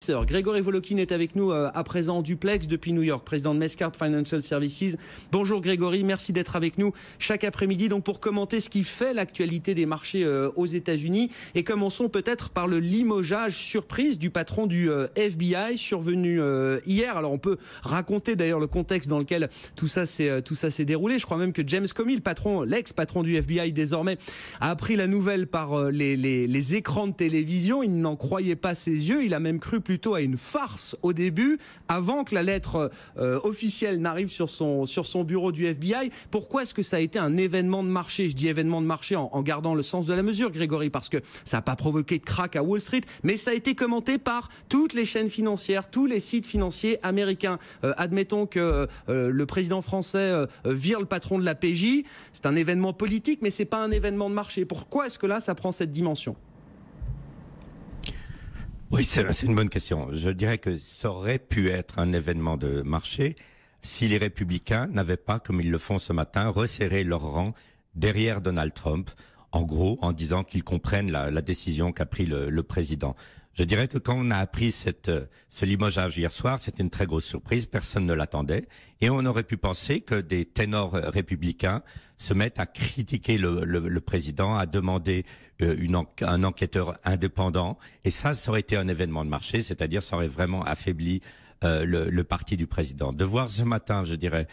investisseurs. Grégory Volokin est avec nous à présent en duplex depuis New York, président de Mescart Financial Services. Bonjour Grégory, merci d'être avec nous chaque après-midi donc pour commenter ce qui fait l'actualité des marchés aux États-Unis. Et commençons peut-être par le limogeage surprise du patron du FBI survenu hier. Alors on peut raconter d'ailleurs le contexte dans lequel tout ça s'est déroulé. Je crois même que James Comey, l'ex-patron du FBI désormais, a appris la nouvelle par les écrans de télévision. Il n'en croyait pas ses yeux. Il a même cru plutôt à une farce au début, avant que la lettre officielle n'arrive sur son bureau du FBI. Pourquoi est-ce que ça a été un événement de marché? Je dis événement de marché en gardant le sens de la mesure, Grégory, parce que ça n'a pas provoqué de crack à Wall Street, mais ça a été commenté par toutes les chaînes financières, tous les sites financiers américains. Admettons que le président français vire le patron de la PJ. C'est un événement politique, mais c'est pas un événement de marché. Pourquoi est-ce que là, ça prend cette dimension? Oui, c'est une bonne question. Je dirais que ça aurait pu être un événement de marché si les républicains n'avaient pas, comme ils le font ce matin, resserré leur rang derrière Donald Trump, en gros, en disant qu'ils comprennent la décision qu'a pris le président. Je dirais que quand on a appris ce limogeage hier soir, c'était une très grosse surprise, personne ne l'attendait, et on aurait pu penser que des ténors républicains se mettent à critiquer le président, à demander un enquêteur indépendant, et ça aurait été un événement de marché, c'est-à-dire ça aurait vraiment affaibli le parti du président. De voir ce matin, je dirais,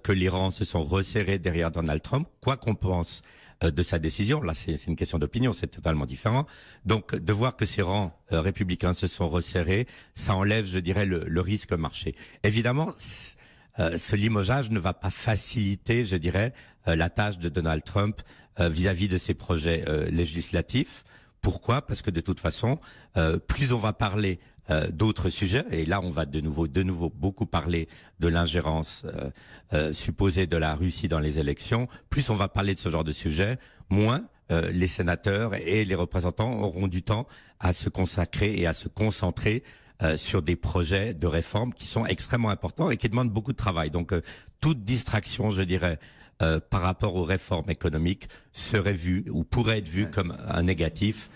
que les rangs se sont resserrés derrière Donald Trump, quoi qu'on pense de sa décision, là c'est une question d'opinion, c'est totalement différent. Donc de voir que ces rangs républicains se sont resserrés, ça enlève, je dirais, le risque marché. Évidemment, ce limogeage ne va pas faciliter, je dirais, la tâche de Donald Trump vis-à-vis de ses projets législatifs. Pourquoi? Parce que de toute façon, plus on va parler d'autres sujets, et là on va de nouveau beaucoup parler de l'ingérence supposée de la Russie dans les élections, plus on va parler de ce genre de sujet, moins les sénateurs et les représentants auront du temps à se consacrer et à se concentrer sur des projets de réforme qui sont extrêmement importants et qui demandent beaucoup de travail. Donc toute distraction, je dirais, par rapport aux réformes économiques serait vue ou pourrait être vue comme un négatif.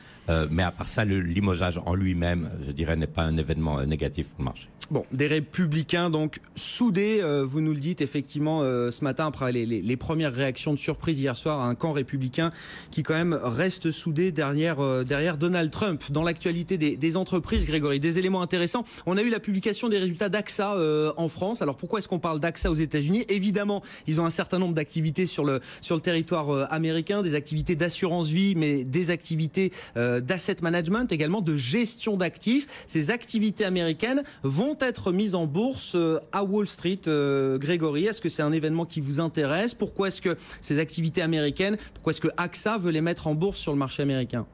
Mais à part ça, le limogeage en lui-même, je dirais, n'est pas un événement négatif pour le marché. Bon, des républicains donc soudés, vous nous le dites effectivement ce matin après les premières réactions de surprise hier soir, un camp républicain qui quand même reste soudé derrière Donald Trump. Dans l'actualité des entreprises, Grégory, des éléments intéressants. On a eu la publication des résultats d'AXA en France. Alors pourquoi est-ce qu'on parle d'AXA aux États-Unis? Évidemment, ils ont un certain nombre d'activités sur le territoire américain, des activités d'assurance vie, mais des activités d'asset management également, de gestion d'actifs. Ces activités américaines vont être mise en bourse à Wall Street. Grégory, est-ce que c'est un événement qui vous intéresse? Pourquoi est-ce que ces activités américaines, pourquoi est-ce que AXA veut les mettre en bourse sur le marché américain?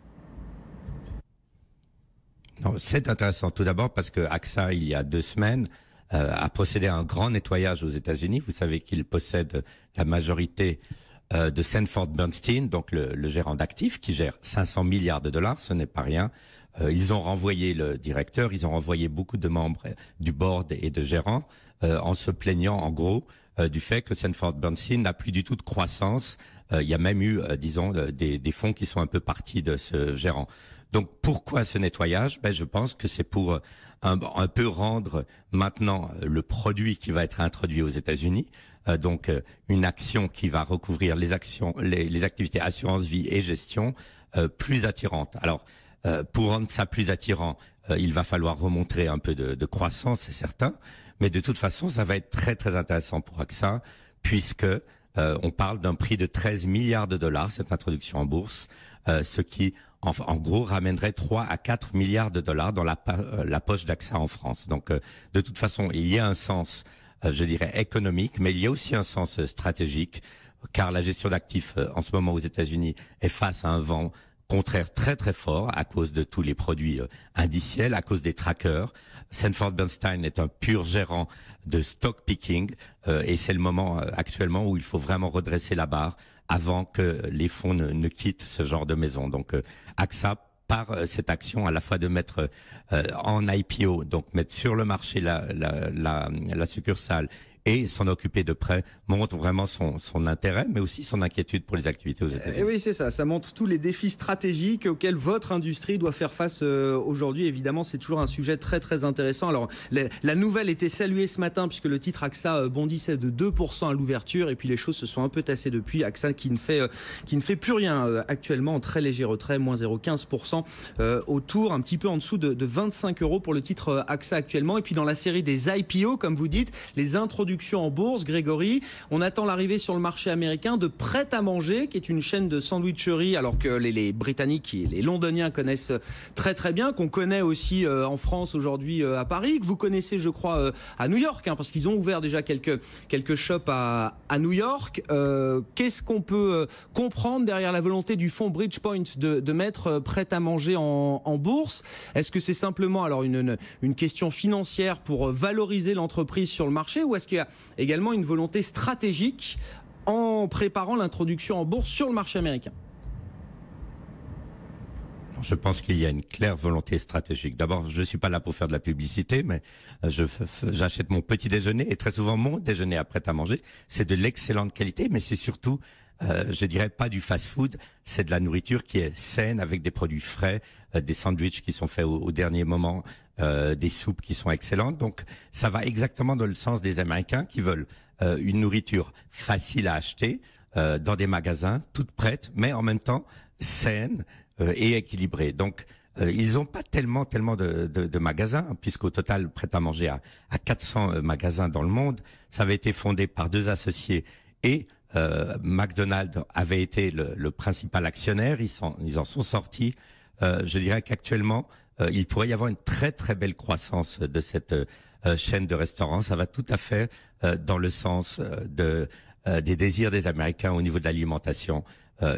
Non, c'est intéressant tout d'abord parce que AXA, il y a 2 semaines, a procédé à un grand nettoyage aux États-Unis. Vous savez qu'il possède la majorité de Sanford Bernstein, donc le gérant d'actifs qui gère 500 milliards de dollars, ce n'est pas rien. Ils ont renvoyé le directeur, ils ont renvoyé beaucoup de membres du board et de gérants en se plaignant en gros du fait que Sanford Bernstein n'a plus du tout de croissance. Il y a même eu, disons, des fonds qui sont un peu partis de ce gérant. Donc pourquoi ce nettoyage? Je pense que c'est pour un peu rendre maintenant le produit qui va être introduit aux États-Unis, donc une action qui va recouvrir les activités assurance vie et gestion plus attirantes. Alors pour rendre ça plus attirant, il va falloir remontrer un peu de croissance, c'est certain, mais de toute façon ça va être très très intéressant pour AXA puisque on parle d'un prix de 13 milliards de dollars, cette introduction en bourse, ce qui, en gros, ramènerait 3 à 4 milliards de dollars dans la poche d'AXA en France. Donc, de toute façon, il y a un sens, je dirais, économique, mais il y a aussi un sens stratégique, car la gestion d'actifs, en ce moment aux États-Unis, est face à un vent contraire très très fort à cause de tous les produits indiciels, à cause des trackers. Sanford Bernstein est un pur gérant de stock picking et c'est le moment actuellement où il faut vraiment redresser la barre avant que les fonds ne quittent ce genre de maison. Donc AXA par cette action à la fois de mettre en IPO, donc mettre sur le marché la succursale et s'en occuper de près montre vraiment son intérêt, mais aussi son inquiétude pour les activités aux États-Unis. Oui, c'est ça. Ça montre tous les défis stratégiques auxquels votre industrie doit faire face aujourd'hui. Évidemment, c'est toujours un sujet très très intéressant. Alors, la nouvelle était saluée ce matin puisque le titre AXA bondissait de 2% à l'ouverture, et puis les choses se sont un peu tassées depuis. AXA qui ne fait plus rien actuellement, en très léger retrait, moins 0,15% autour, un petit peu en dessous de 25 € pour le titre AXA actuellement. Et puis dans la série des IPO, comme vous dites, les introductions en bourse, Grégory, on attend l'arrivée sur le marché américain de Pret à Manger, qui est une chaîne de sandwicherie, alors que les Britanniques et les Londoniens connaissent très très bien, qu'on connaît aussi en France aujourd'hui à Paris, que vous connaissez je crois à New York, parce qu'ils ont ouvert déjà quelques shops à New York. Qu'est-ce qu'on peut comprendre derrière la volonté du fonds Bridgepoint de mettre Pret à Manger en bourse? Est-ce que c'est simplement alors une question financière pour valoriser l'entreprise sur le marché, ou est-ce qu'il y a également une volonté stratégique en préparant l'introduction en bourse sur le marché américain? Je pense qu'il y a une claire volonté stratégique. D'abord, je ne suis pas là pour faire de la publicité, mais j'achète mon petit déjeuner, et très souvent mon déjeuner à Pret à Manger, c'est de l'excellente qualité, mais c'est surtout, je dirais pas du fast-food, c'est de la nourriture qui est saine, avec des produits frais, des sandwichs qui sont faits au dernier moment, des soupes qui sont excellentes. Donc, ça va exactement dans le sens des Américains qui veulent une nourriture facile à acheter dans des magasins, toute prête, mais en même temps saine et équilibrée. Donc, ils n'ont pas tellement de magasins, puisqu'au total, Pret à Manger à 400 magasins dans le monde. Ça avait été fondé par 2 associés, et McDonald's avait été le principal actionnaire. Ils en sont sortis. Je dirais qu'actuellement, il pourrait y avoir une très très belle croissance de cette chaîne de restaurants. Ça va tout à fait dans le sens des désirs des Américains au niveau de l'alimentation.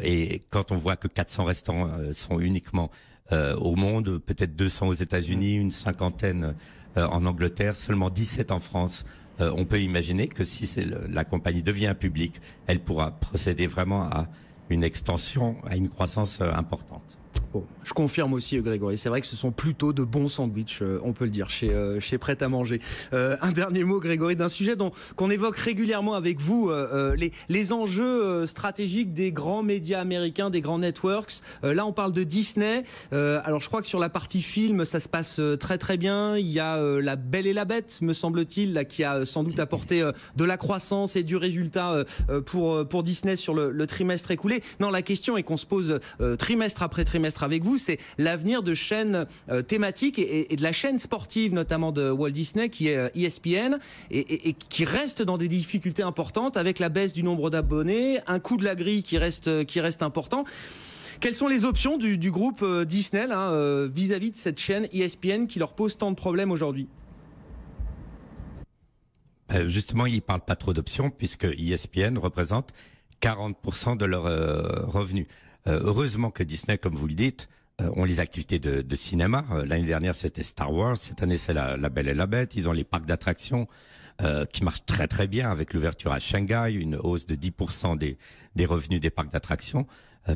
Et quand on voit que 400 restaurants sont uniquement au monde, peut-être 200 aux États-Unis, une cinquantaine en Angleterre, seulement 17 en France, on peut imaginer que si la compagnie devient publique, elle pourra procéder vraiment à une extension, à une croissance importante. Bon, je confirme aussi, Grégory, c'est vrai que ce sont plutôt de bons sandwichs, on peut le dire, chez Pret à Manger. Un dernier mot, Grégory, d'un sujet qu'on évoque régulièrement avec vous, les enjeux stratégiques des grands médias américains, des grands networks. Là, on parle de Disney. Alors, je crois que sur la partie film, ça se passe très très bien. Il y a La Belle et la Bête, me semble-t-il, là, qui a sans doute apporté de la croissance et du résultat pour Disney sur le trimestre écoulé. Non, la question est qu'on se pose trimestre après trimestre avec vous, c'est l'avenir de chaînes thématiques et de la chaîne sportive, notamment de Walt Disney, qui est ESPN, et qui reste dans des difficultés importantes avec la baisse du nombre d'abonnés, un coût de la grille qui reste important. Quelles sont les options du groupe Disney là, vis-à-vis de cette chaîne ESPN qui leur pose tant de problèmes aujourd'hui? Justement, ils ne parlent pas trop d'options, puisque ESPN représente 40% de leurs revenus. Heureusement que Disney, comme vous le dites, ont les activités de cinéma. L'année dernière, c'était Star Wars. Cette année, c'est la Belle et la Bête. Ils ont les parcs d'attractions qui marchent très très bien, avec l'ouverture à Shanghai, une hausse de 10% des revenus des parcs d'attractions.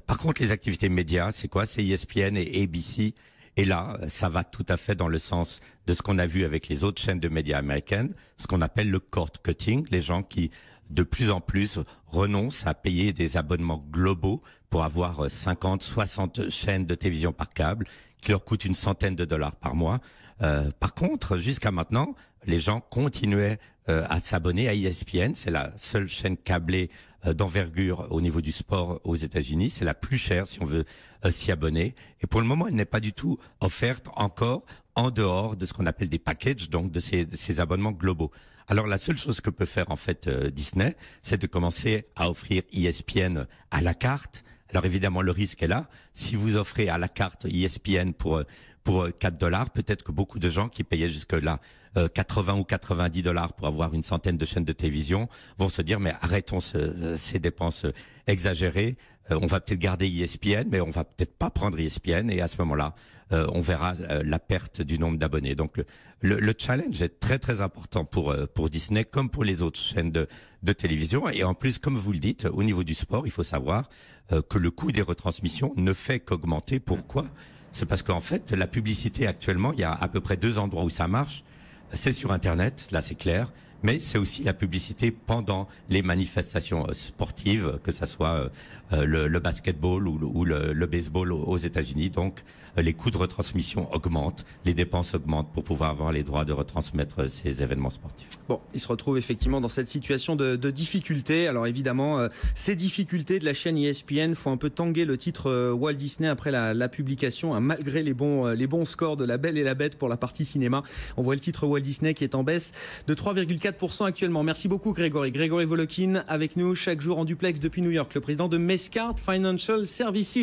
Par contre, les activités médias, c'est quoi? C'est ESPN et ABC. Et là, ça va tout à fait dans le sens de ce qu'on a vu avec les autres chaînes de médias américaines, ce qu'on appelle le cord cutting, les gens qui de plus en plus renoncent à payer des abonnements globaux pour avoir 50, 60 chaînes de télévision par câble, qui leur coûtent une centaine de dollars par mois. Par contre, jusqu'à maintenant, les gens continuaient à s'abonner à ESPN. C'est la seule chaîne câblée d'envergure au niveau du sport aux États-Unis. C'est la plus chère si on veut s'y abonner. Et pour le moment, elle n'est pas du tout offerte encore en dehors de ce qu'on appelle des packages, donc de ces abonnements globaux. Alors la seule chose que peut faire en fait Disney, c'est de commencer à offrir ESPN à la carte. Alors évidemment, le risque est là. Si vous offrez à la carte ESPN pour 4 dollars, peut-être que beaucoup de gens qui payaient jusque-là 80 ou 90 dollars pour avoir une centaine de chaînes de télévision vont se dire, mais arrêtons ces dépenses exagérées. On va peut-être garder ESPN, mais on va peut-être pas prendre ESPN, et à ce moment-là, on verra la perte du nombre d'abonnés. Donc le challenge est très très important pour Disney, comme pour les autres chaînes de télévision. Et en plus, comme vous le dites, au niveau du sport, il faut savoir que le coût des retransmissions ne fait qu'augmenter. Pourquoi? C'est parce qu'en fait, la publicité actuellement, il y a à peu près 2 endroits où ça marche. C'est sur Internet, là c'est clair, mais c'est aussi la publicité pendant les manifestations sportives, que ce soit le basketball ou le baseball aux États-Unis. Donc, les coûts de retransmission augmentent, les dépenses augmentent pour pouvoir avoir les droits de retransmettre ces événements sportifs. Bon, il se retrouve effectivement dans cette situation de difficulté. Alors évidemment, ces difficultés de la chaîne ESPN font un peu tanguer le titre Walt Disney après la publication, hein, malgré les bons scores de La Belle et la Bête pour la partie cinéma. On voit le titre Walt Disney qui est en baisse de 3,4% actuellement. Merci beaucoup Grégory. Grégory Volokin avec nous chaque jour en duplex depuis New York, le président de Mescart Financial Services.